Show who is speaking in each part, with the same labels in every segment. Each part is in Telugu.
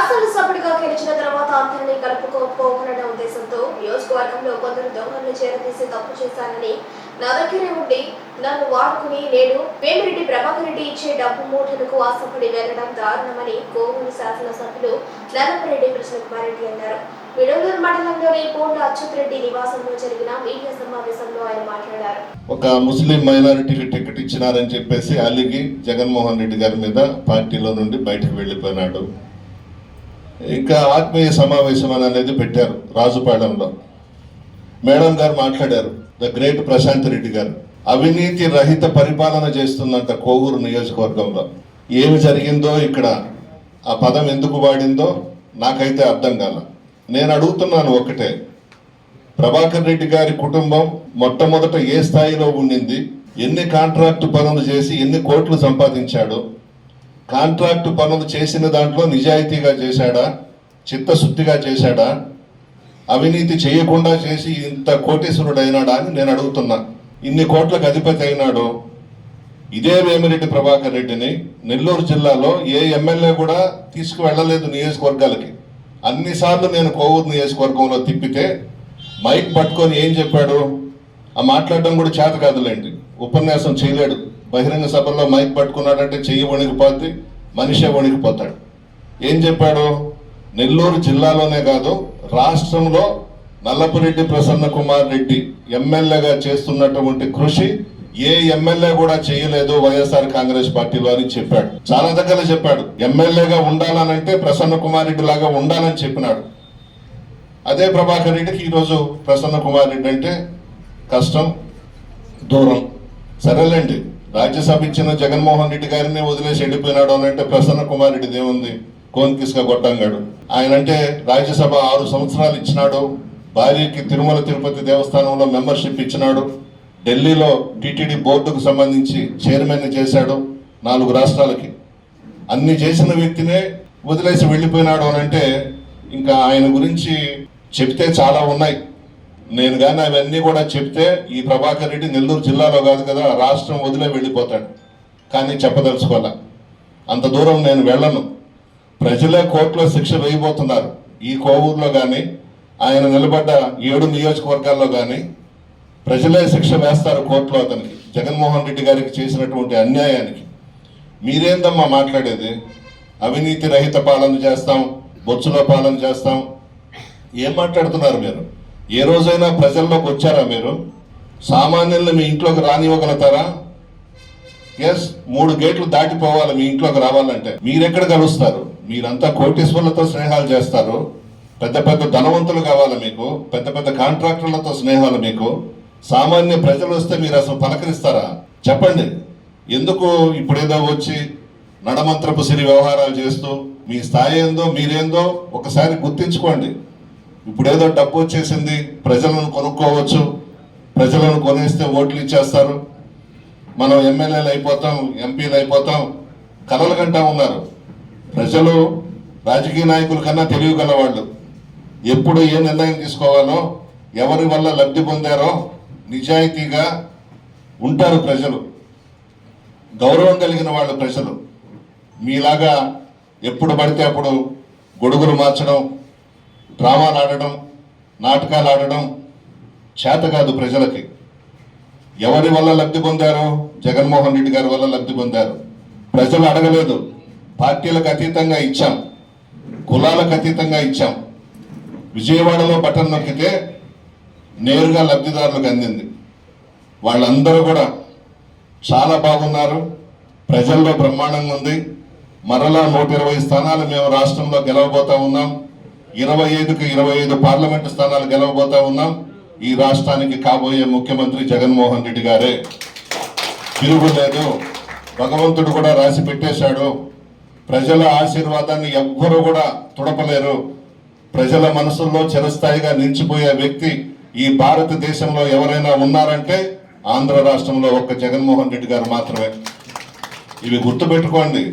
Speaker 1: శాసనసభ్యుడిగా గెలిచిన తర్వాత అందరినీ కలుపుకోపోవాలనే ఉద్దేశంతో నియోజకవర్గంలో కొందరు దొంగలను చేరదీసి తప్పు చేశానని నా దగ్గరే ఉండి నన్ను వాడుకుని నేను వేమిరెడ్డి ప్రభాకర్ రెడ్డి ఇచ్చే డబ్బు మూటలకు ఆశపడి వెళ్లడం దారుణమని కోవూరు శాసనసభ్యులు నల్లపరెడ్డి కృష్ణకుమారెడ్డి అన్నారు. విడవలూరు మండలంలోని పోండ్ల అచ్యుత్ రెడ్డి నివాసంలో జరిగిన మీడియా సమావేశంలో ఆయన మాట్లాడారు.
Speaker 2: ఒక ముస్లిం మైనారిటీకి టికెట్ ఇచ్చినారని చెప్పేసి అలిగి జగన్మోహన్ రెడ్డి గారి మీద పార్టీలో నుండి బయటకు వెళ్ళిపోయినాడు. ఇంకా ఆత్మీయ సమావేశం అనేది పెట్టారు రాజుపాలెంలో. మేడం గారు మాట్లాడారు, ద గ్రేట్ ప్రశాంత్ రెడ్డి గారు అవినీతి రహిత పరిపాలన చేస్తుందంట కోవూరు నియోజకవర్గంలో. ఏమి జరిగిందో ఇక్కడ ఆ పదం ఎందుకు వాడిందో నాకైతే అర్థం కాల. నేను అడుగుతున్నాను ఒకటే, ప్రభాకర్ రెడ్డి గారి కుటుంబం మొట్టమొదట ఏ స్థాయిలో ఉండింది, ఎన్ని కాంట్రాక్టు పనులు చేసి ఎన్ని కోట్లు సంపాదించాడు, కాంట్రాక్టు పనులు చేసిన దాంట్లో నిజాయితీగా చేశాడా, చిత్తశుద్ధిగా చేశాడా, అవినీతి చేయకుండా చేసి ఇంత కోటీశ్వరుడు అయినాడా అని నేను అడుగుతున్నా. ఇన్ని కోట్లకు అధిపతి అయినాడు. ఇదే వేమిరెడ్డి ప్రభాకర్ రెడ్డిని నెల్లూరు జిల్లాలో ఏ ఎమ్మెల్యే కూడా తీసుకువెళ్ళలేదు నియోజకవర్గాలకి. అన్నిసార్లు నేను కోవూరు నియోజకవర్గంలో తిప్పితే మైక్ పట్టుకొని ఏం చెప్పాడు, ఆ మాట్లాడడం కూడా చేత కాదులేండి, ఉపన్యాసం చేయలేడు. బహిరంగ సభల్లో మైక్ పట్టుకున్నాడంటే చెయ్యి వణికిపోద్ది, మనిషే వణికిపోతాడు. ఏం చెప్పాడు, నెల్లూరు జిల్లాలోనే కాదు రాష్ట్రంలో నల్లపురెడ్డి ప్రసన్న కుమార్ రెడ్డి ఎమ్మెల్యేగా చేస్తున్నటువంటి కృషి ఏ ఎమ్మెల్యే కూడా చేయలేదు వైఎస్ఆర్ కాంగ్రెస్ పార్టీలో అని చెప్పాడు. చాలా దగ్గర చెప్పాడు, ఎమ్మెల్యేగా ఉండాలనంటే ప్రసన్న కుమార్ రెడ్డి లాగా ఉండాలని చెప్పినాడు. అదే ప్రభాకర్ రెడ్డికి ఈరోజు ప్రసన్న కుమార్ రెడ్డి అంటే కష్టం, దూరం. సరేలేండి, రాజ్యసభ ఇచ్చిన జగన్మోహన్ రెడ్డి గారిని వదిలేసి వెళ్ళిపోయినాడు అని అంటే ప్రసన్న కుమార్ రెడ్డిది ఏముంది, కోన్కిస్గా కొట్టంగాడు. ఆయన అంటే రాజ్యసభ 6 సంవత్సరాలు ఇచ్చినాడు, భార్యకి తిరుమల తిరుపతి దేవస్థానంలో మెంబర్షిప్ ఇచ్చినాడు, ఢిల్లీలో టీటీడీ బోర్డుకు సంబంధించి చైర్మన్ చేశాడు 4 రాష్ట్రాలకి. అన్ని చేసిన వ్యక్తినే వదిలేసి వెళ్ళిపోయినాడు అని అంటే ఇంకా ఆయన గురించి చెప్తే చాలా ఉన్నాయి. నేను కానీ అవన్నీ కూడా చెప్తే ఈ ప్రభాకర్ రెడ్డి నెల్లూరు జిల్లాలో కాదు కదా రాష్ట్రం వదిలే వెళ్ళిపోతాడు. కానీ చెప్పదలుచుకోవాలా, అంత దూరం నేను వెళ్ళను. ప్రజలే కోర్టులో శిక్ష వేయబోతున్నారు. ఈ కోవూరులో కానీ ఆయన నిలబడ్డ 7 నియోజకవర్గాల్లో కానీ ప్రజలే శిక్ష వేస్తారు కోర్టులో అతనికి, జగన్మోహన్ రెడ్డి గారికి చేసినటువంటి అన్యాయానికి. మీరేందమ్మా మాట్లాడేది, అవినీతి రహిత పాలన చేస్తాం, బొచ్చులో పాలన చేస్తాం, ఏం మాట్లాడుతున్నారు మీరు? ఏ రోజైనా ప్రజల్లోకి వచ్చారా మీరు? సామాన్యుల్ని మీ ఇంట్లోకి రానివ్వగలుగుతారా? ఎస్, 3 గేట్లు దాటిపోవాలి మీ ఇంట్లోకి రావాలంటే. మీరెక్కడ కలుస్తారు? మీరంతా కోటీశ్వర్లతో స్నేహాలు చేస్తారు, పెద్ద పెద్ద ధనవంతులు కావాలి మీకు, పెద్ద పెద్ద కాంట్రాక్టర్లతో స్నేహాలు మీకు. సామాన్య ప్రజలు వస్తే మీరు అసలు పలకరిస్తారా? చెప్పండి. ఎందుకు ఇప్పుడేదో వచ్చి నడమంత్రపు సిరి వ్యవహారాలు చేస్తూ మీ స్థాయి ఏందో మీరేందో ఒకసారి గుర్తించుకోండి. ఇప్పుడేదో డబ్బు వచ్చేసింది, ప్రజలను కొనుక్కోవచ్చు, ప్రజలను కొనేస్తే ఓట్లు ఇచ్చేస్తారు, మనం ఎమ్మెల్యేలు అయిపోతాం, ఎంపీలు అయిపోతాం, కలలు కంటా ఉన్నారు. ప్రజలు రాజకీయ నాయకుల కన్నా తెలియగల వాళ్ళు. ఎప్పుడు ఏ నిర్ణయం తీసుకోవాలో, ఎవరి వల్ల లబ్ధి పొందారో నిజాయితీగా ఉంటారు ప్రజలు, గౌరవం కలిగిన వాళ్ళు ప్రజలు. మీలాగా ఎప్పుడు పడితే అప్పుడు గొడుగులు మార్చడం, డ్రామాలు ఆడడం, నాటకాలు ఆడడం చేత కాదు ప్రజలకి. ఎవరి వల్ల లబ్ధి పొందారో జగన్మోహన్ రెడ్డి గారి వల్ల లబ్ధి పొందారు. ప్రజలు అడగలేదు, పార్టీలకు అతీతంగా ఇచ్చాం, కులాలకు అతీతంగా ఇచ్చాం. విజయవాడలో బటన్ నొక్కితే నేరుగా లబ్ధిదారులకు అందింది. వాళ్ళందరూ కూడా చాలా బాగున్నారు, ప్రజల్లో బ్రహ్మాండంగా ఉంది. మరలా 120 స్థానాలు మేము రాష్ట్రంలో గెలవబోతా ఉన్నాం. 25కి 25 పార్లమెంటు స్థానాలు గెలవబోతా ఉన్నాం. ఈ రాష్ట్రానికి కాబోయే ముఖ్యమంత్రి జగన్మోహన్ రెడ్డి గారే, తిరుగులేదు. భగవంతుడు కూడా రాసి పెట్టేశాడు. ప్రజల ఆశీర్వాదాన్ని ఎవ్వరూ కూడా తుడపలేరు. ప్రజల మనసుల్లో చిరస్థాయిగా నిలిచిపోయే వ్యక్తి ఈ భారతదేశంలో ఎవరైనా ఉన్నారంటే ఆంధ్ర రాష్ట్రంలో ఒక్క జగన్మోహన్ రెడ్డి గారు మాత్రమే. ఇవి గుర్తుపెట్టుకోండి.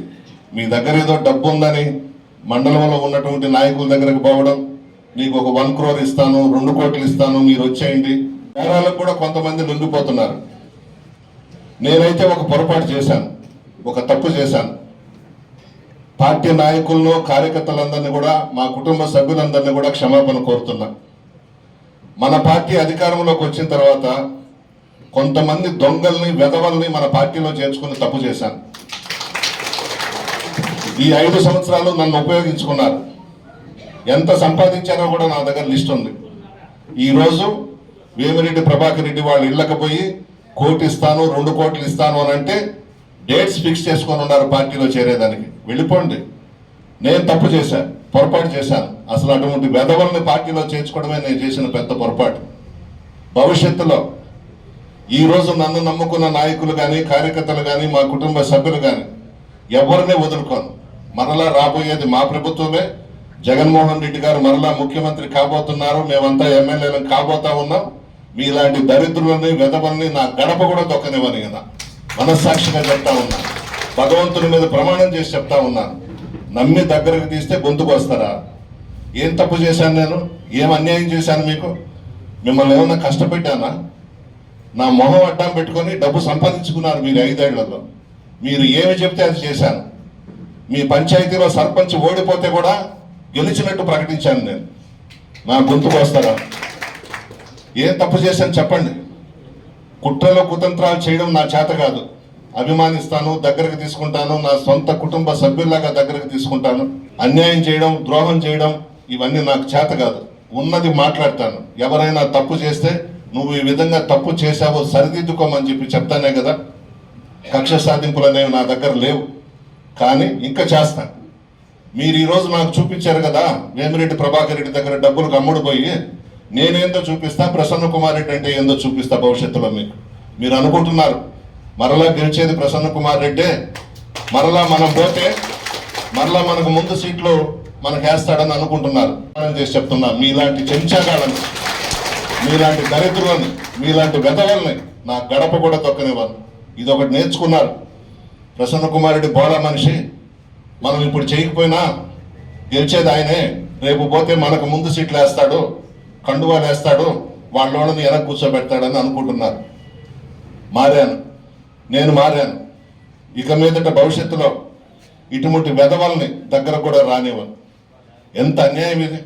Speaker 2: మీ దగ్గర ఏదో డబ్బు ఉందని మండలంలో ఉన్నటువంటి నాయకుల దగ్గరకు పోవడం, నీకు ఒక 1 crore ఇస్తాను, 2 కోట్లు ఇస్తాను, మీరు వచ్చేయండి, నేరాలకు కూడా కొంతమంది లొంగిపోతున్నారు. నేనైతే ఒక పొరపాటు చేశాను, ఒక తప్పు చేశాను. పార్టీ నాయకులను కార్యకర్తలందరినీ కూడా మా కుటుంబ సభ్యులందరినీ కూడా క్షమాపణ కోరుతున్నా. మన పార్టీ అధికారంలోకి వచ్చిన తర్వాత కొంతమంది దొంగల్ని వెధవల్ని మన పార్టీలో చేర్చుకుని తప్పు చేశాను. ఈ 5 సంవత్సరాలు నన్ను ఉపయోగించుకున్నారు. ఎంత సంపాదించారో కూడా నా దగ్గర లిస్ట్ ఉంది. ఈరోజు వేమిరెడ్డి ప్రభాకర్ రెడ్డి వాళ్ళ ఇళ్ళకి పోయి 1 కోటి ఇస్తాను 2 కోట్లు ఇస్తాను అని అంటే డేట్స్ ఫిక్స్ చేసుకొని ఉన్నారు పార్టీలో చేరేదానికి. వెళ్ళిపోండి. నేను తప్పు చేశాను, పొరపాటు చేశాను. అసలు అటువంటి వెధవల్ని పార్టీలో చేర్చుకోవడమే నేను చేసిన పెద్ద పొరపాటు. భవిష్యత్తులో ఈరోజు నన్ను నమ్ముకున్న నాయకులు కానీ కార్యకర్తలు కానీ మా కుటుంబ సభ్యులు కానీ ఎవరిని వదులుకోను. మరలా రాబోయేది మా ప్రభుత్వమే. జగన్మోహన్ రెడ్డి గారు మరలా ముఖ్యమంత్రి కాబోతున్నారు. మేమంతా ఎమ్మెల్యేలను కాబోతా ఉన్నాం. మీలాంటి దరిద్రులని వెధవల్ని నా గడప కూడా తొక్కనివ్వని కదా మనస్సాక్షిగా చెప్తా ఉన్నాను. భగవంతుని మీద ప్రమాణం చేసి చెప్తా ఉన్నాను. నమ్మి దగ్గరకు తీస్తే గొంతుకు వస్తారా? ఏం తప్పు చేశాను నేను? ఏం అన్యాయం చేశాను మీకు? మిమ్మల్ని ఏమన్నా కష్టపెట్టానా? నా మొహం అడ్డం పెట్టుకొని డబ్బు సంపాదించుకున్నారు మీరు 5 ఏళ్లలో. మీరు ఏమి చెప్తే అది చేశాను. మీ పంచాయతీలో సర్పంచ్ ఓడిపోతే కూడా గెలిచినట్టు ప్రకటించాను నేను. నా గొంతుకు వస్తారా? ఏం తప్పు చేశాను చెప్పండి. కుట్రలో కుతంత్రాలు చేయడం నా చేత కాదు. అభిమానిస్తాను, దగ్గరకు తీసుకుంటాను, నా సొంత కుటుంబ సభ్యుల్లాగా దగ్గరకు తీసుకుంటాను. అన్యాయం చేయడం, ద్రోహం చేయడం ఇవన్నీ నాకు చేత కాదు. ఉన్నది మాట్లాడతాను. ఎవరైనా తప్పు చేస్తే నువ్వు ఈ విధంగా తప్పు చేశావో సరిదిద్దుకోమని చెప్పి చెప్తానే కదా. కక్ష సాధింపులు అనేవి నా దగ్గర లేవు, కానీ ఇంకా చేస్తాను. మీరు ఈరోజు నాకు చూపించారు కదా వేమిరెడ్డి ప్రభాకర్ రెడ్డి దగ్గర డబ్బులకు అమ్ముడు పోయి నేనేందో చూపిస్తా, ప్రసన్న కుమార్ రెడ్డి అంటే ఏందో చూపిస్తా భవిష్యత్తులో మీకు. మీరు అనుకుంటున్నారు మరలా గెలిచేది ప్రసన్న కుమార్ రెడ్డే, మరలా మనం పోతే మరలా మనకు ముందు సీట్లు మనకు వేస్తాడని అనుకుంటున్నారు. చేసి చెప్తున్నా, మీలాంటి చెంచాగాళ్ళని, మీలాంటి దరిద్రులని, మీలాంటి వెధవల్ని నా గడప కూడా తొక్కనివ్వను. ఇది ఒకటి నేర్చుకున్నారు. ప్రసన్న కుమార్ రెడ్డి బోళా మనిషి. మనం ఇప్పుడు చేయకపోయినా గెలిచేది ఆయనే. రేపు పోతే మనకు ముందు సీట్లు వేస్తాడు, కండువాలు వేస్తాడు, వాళ్ళని వెనక కూర్చోబెడతాడని అనుకుంటున్నారు. మారాను, నేను మారాను. ఇక మీదట భవిష్యత్తులో ఇటువంటి వెధవల్ని దగ్గర కూడా రానివ్వను. ఎంత అన్యాయం ఇది!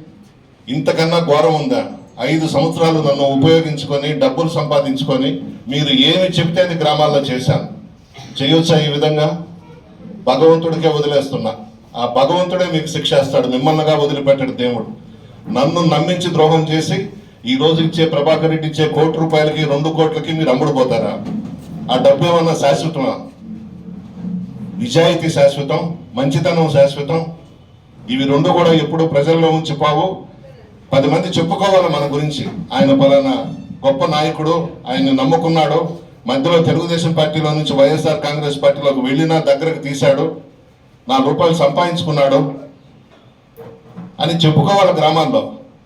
Speaker 2: ఇంతకన్నా ఘోరం ఉందా? 5 సంవత్సరాలు నన్ను ఉపయోగించుకొని డబ్బులు సంపాదించుకొని మీరు ఏమి చెప్తే అది గ్రామాల్లో చేశాను. చేయొచ్చా ఈ విధంగా? భగవంతుడికే వదిలేస్తున్నా. ఆ భగవంతుడే మీకు శిక్ష వేస్తాడు. మిమ్మల్నిగా వదిలిపెట్టాడు దేవుడు. నన్ను నమ్మించి ద్రోహం చేసి ఈ రోజు ఇచ్చే ప్రభాకర్ రెడ్డి ఇచ్చే 1 కోటి రూపాయలకి 2 కోట్లకి మీరు అమ్ముడుపోతారా? ఆ డబ్బు ఏమన్నా శాశ్వతమా? నిజాయితీ శాశ్వతం, మంచితనం శాశ్వతం. ఇవి 2 కూడా ఎప్పుడు ప్రజల్లో ఉంచిపోవు. 10 మంది చెప్పుకోవాలి మన గురించి. ఆయన పలానా గొప్ప నాయకుడు, ఆయన నమ్ముకున్నాడు, మధ్యలో తెలుగుదేశం పార్టీలో నుంచి వైఎస్ఆర్ కాంగ్రెస్ పార్టీలోకి వెళ్ళినా దగ్గరకు తీశాడు, 4 రూపాయలు సంపాదించుకున్నాడు అని చెప్పుకోవాలి గ్రామాల్లో.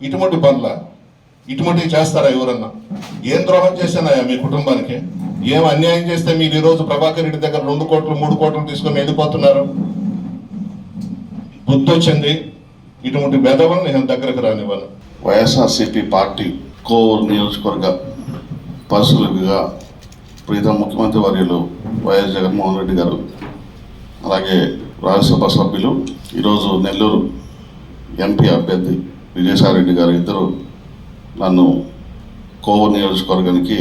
Speaker 2: ఇటువంటి పనుల ఇటువంటివి చేస్తారా ఎవరన్నా? ఏం ద్రోహం చేశానయ్యా మీ కుటుంబానికి? ఏం అన్యాయం చేస్తే మీరు ఈరోజు ప్రభాకర్ రెడ్డి దగ్గర 2 కోట్లు 3 కోట్లు తీసుకొని వెళ్ళిపోతున్నారు? బుద్ధి వచ్చింది. ఇటువంటి వెధవల్ని నేను దగ్గరకు రానివ్వను.
Speaker 3: వైఎస్ఆర్సీపీ పార్టీ కోవూరు నియోజకవర్గ పరిశీలకుగా ప్రీతం ముఖ్యమంత్రి వర్యులు వైఎస్ జగన్మోహన్ రెడ్డి గారు, అలాగే రాజ్యసభ సభ్యులు, ఈరోజు నెల్లూరు ఎంపీ అభ్యర్థి విజయసాయిరెడ్డి గారు ఇద్దరు నన్ను కోవూరు నియోజకవర్గానికి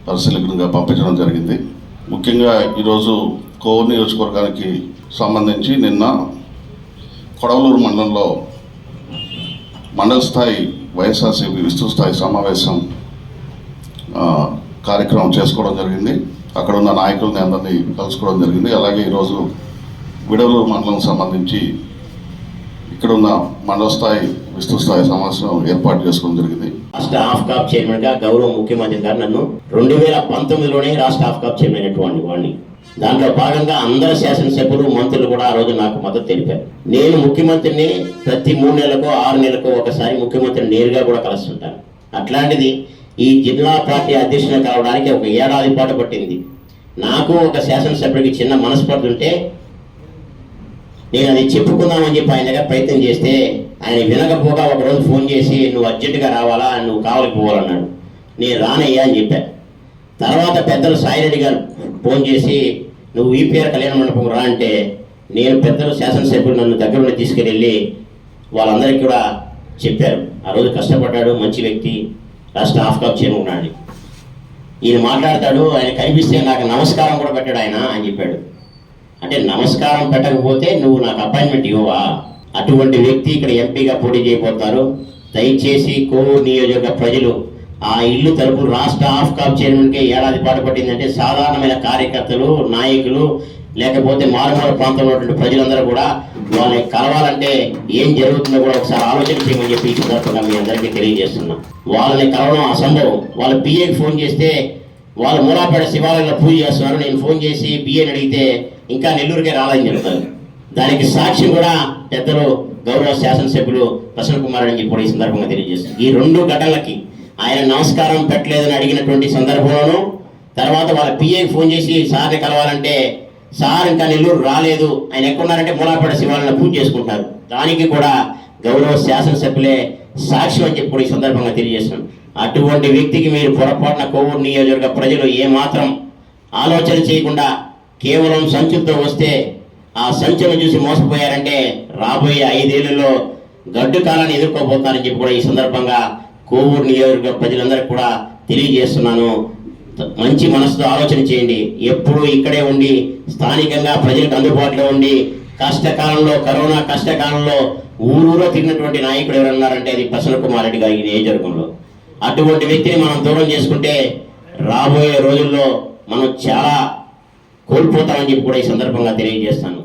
Speaker 3: పరిశీలకునిగా పంపించడం జరిగింది. ముఖ్యంగా ఈరోజు కోవూరు నియోజకవర్గానికి సంబంధించి నిన్న కొడవలూరు మండలంలో మండల స్థాయి వైఎస్ఆర్సీపీ విస్తృత స్థాయి సమావేశం కార్యక్రమం చేసుకోవడం జరిగింది. అక్కడ ఉన్న నాయకుల్ని అందరినీ కలుసుకోవడం జరిగింది. అలాగే ఈరోజు విడవలూరు మండలం సంబంధించి ఇక్కడున్న మండల స్థాయి విస్తృత స్థాయి సమావేశం ఏర్పాటు చేసుకోవడం జరిగింది.
Speaker 4: రాష్ట్ర ఆఫ్కాప్ చైర్మన్గా గౌరవ ముఖ్యమంత్రి గారు నన్ను 2019లోనే రాష్ట్ర ఆఫ్కాప్ చైర్మన్ అయినటువంటి వాడిని. దాంట్లో భాగంగా అందరు శాసనసభ్యులు మంత్రులు కూడా ఆ రోజు నాకు మద్దతు తెలిపారు. నేను ముఖ్యమంత్రిని ప్రతి 3 నెలలకో 6 నెలలకో ఒకసారి ముఖ్యమంత్రిని నేరుగా కూడా కలుస్తుంటాను. అట్లాంటిది ఈ జిల్లా పార్టీ అధ్యక్షుని కావడానికి 1 ఏడాది పాటు పట్టింది. నాకు ఒక శాసనసభ్యుడికి చిన్న మనస్పర్ధ ఉంటే నేను అది చెప్పుకుందామని చెప్పి ఆయన ప్రయత్నం చేస్తే ఆయన వినకపోగా ఒకరోజు ఫోన్ చేసి నువ్వు అర్జెంటుగా రావాలా, నువ్వు కావలికి పోవాలన్నాడు. నేను రానయ్యా అని చెప్పాను. తర్వాత పెద్దలు సాయిరెడ్డి గారు ఫోన్ చేసి నువ్వు ఈపీఆర్ కళ్యాణ మండపం రా అంటే నేను పెద్దలు శాసనసభ్యులు నన్ను దగ్గరుండి తీసుకెళ్ళి వాళ్ళందరికీ కూడా చెప్పారు, ఆ రోజు కష్టపడ్డాడు, మంచి వ్యక్తి, రాష్ట్ర ఆఫ్కాప్ చైర్మన్ ఉన్నాడు. ఈయన మాట్లాడతాడు, ఆయన కనిపిస్తే నాకు నమస్కారం కూడా పెట్టాడు ఆయన చెప్పాడు. అంటే నమస్కారం పెట్టకపోతే నువ్వు నాకు అపాయింట్మెంట్ ఇవ్వవా? అటువంటి వ్యక్తి ఇక్కడ ఎంపీగా పోటీ చేయబోతున్నారు. దయచేసి కోవూరు నియోజకవర్గ ప్రజలు ఆ ఇల్లు తలుపులు రాష్ట్ర ఆఫ్కాప్ చైర్మన్కి ఏడాది పాటు పట్టిందంటే సాధారణమైన కార్యకర్తలు, నాయకులు, లేకపోతే మారుమూల ప్రాంతంలో ఉన్నటువంటి ప్రజలందరూ కూడా వాళ్ళని కలవాలంటే ఏం జరుగుతుందో కూడా ఒకసారి ఆలోచన చేయమని చెప్పి ఈ సందర్భంగా మీ అందరికీ తెలియజేస్తున్నాం. వాళ్ళని కలవడం అసంభవం. వాళ్ళ పిఏకి ఫోన్ చేస్తే వాళ్ళు మూలాపేట శివాలయంలో పూజ చేస్తున్నారు, నేను ఫోన్ చేసి పిఏని అడిగితే ఇంకా నెల్లూరుకే రాలని చెప్తారు. దానికి సాక్ష్యం కూడా పెద్దలు గౌరవ శాసనసభ్యులు ప్రసన్న కుమార్ అని చెప్పి ఈ సందర్భంగా తెలియజేస్తారు. ఈ 2 ఘటనలకి ఆయన నమస్కారం పెట్టలేదని అడిగినటువంటి సందర్భంలోనూ, తర్వాత వాళ్ళ పిఏకి ఫోన్ చేసి సార్ని కలవాలంటే సార్ ఇంకా నెల్లూరు రాలేదు, ఆయన ఎక్కడున్నారంటే మూలాపేట శివాలయంలో పూజ చేసుకుంటారు. దానికి కూడా గౌరవ శాసనసభ్యులే సాక్ష్యం అని చెప్పి ఈ సందర్భంగా తెలియజేస్తున్నాం. అటువంటి వ్యక్తికి మీరు పొరపాటున కోవూరు నియోజకవర్గ ప్రజలు ఏమాత్రం ఆలోచన చేయకుండా కేవలం సంచులతో వస్తే ఆ సంచులను చూసి మోసపోయారంటే రాబోయే 5 ఏళ్లలో గడ్డు కాలాన్ని ఎదుర్కోబోతున్నారని చెప్పి కూడా ఈ సందర్భంగా కోవూరు నియోజకవర్గ ప్రజలందరికీ కూడా తెలియజేస్తున్నాను. మంచి మనసుతో ఆలోచన చేయండి. ఎప్పుడు ఇక్కడే ఉండి స్థానికంగా ప్రజలకు అందుబాటులో ఉండి కష్టకాలంలో, కరోనా కష్టకాలంలో ఊరూరో తిరిగినటువంటి నాయకుడు ఎవరన్నారంటే అది ప్రసన్న కుమార్ రెడ్డి గారి నియోజకవర్గంలో. అటువంటి వ్యక్తిని మనం దూరం చేసుకుంటే రాబోయే రోజుల్లో మనం చాలా కోల్పోతామని చెప్పి కూడా ఈ సందర్భంగా తెలియజేస్తాను.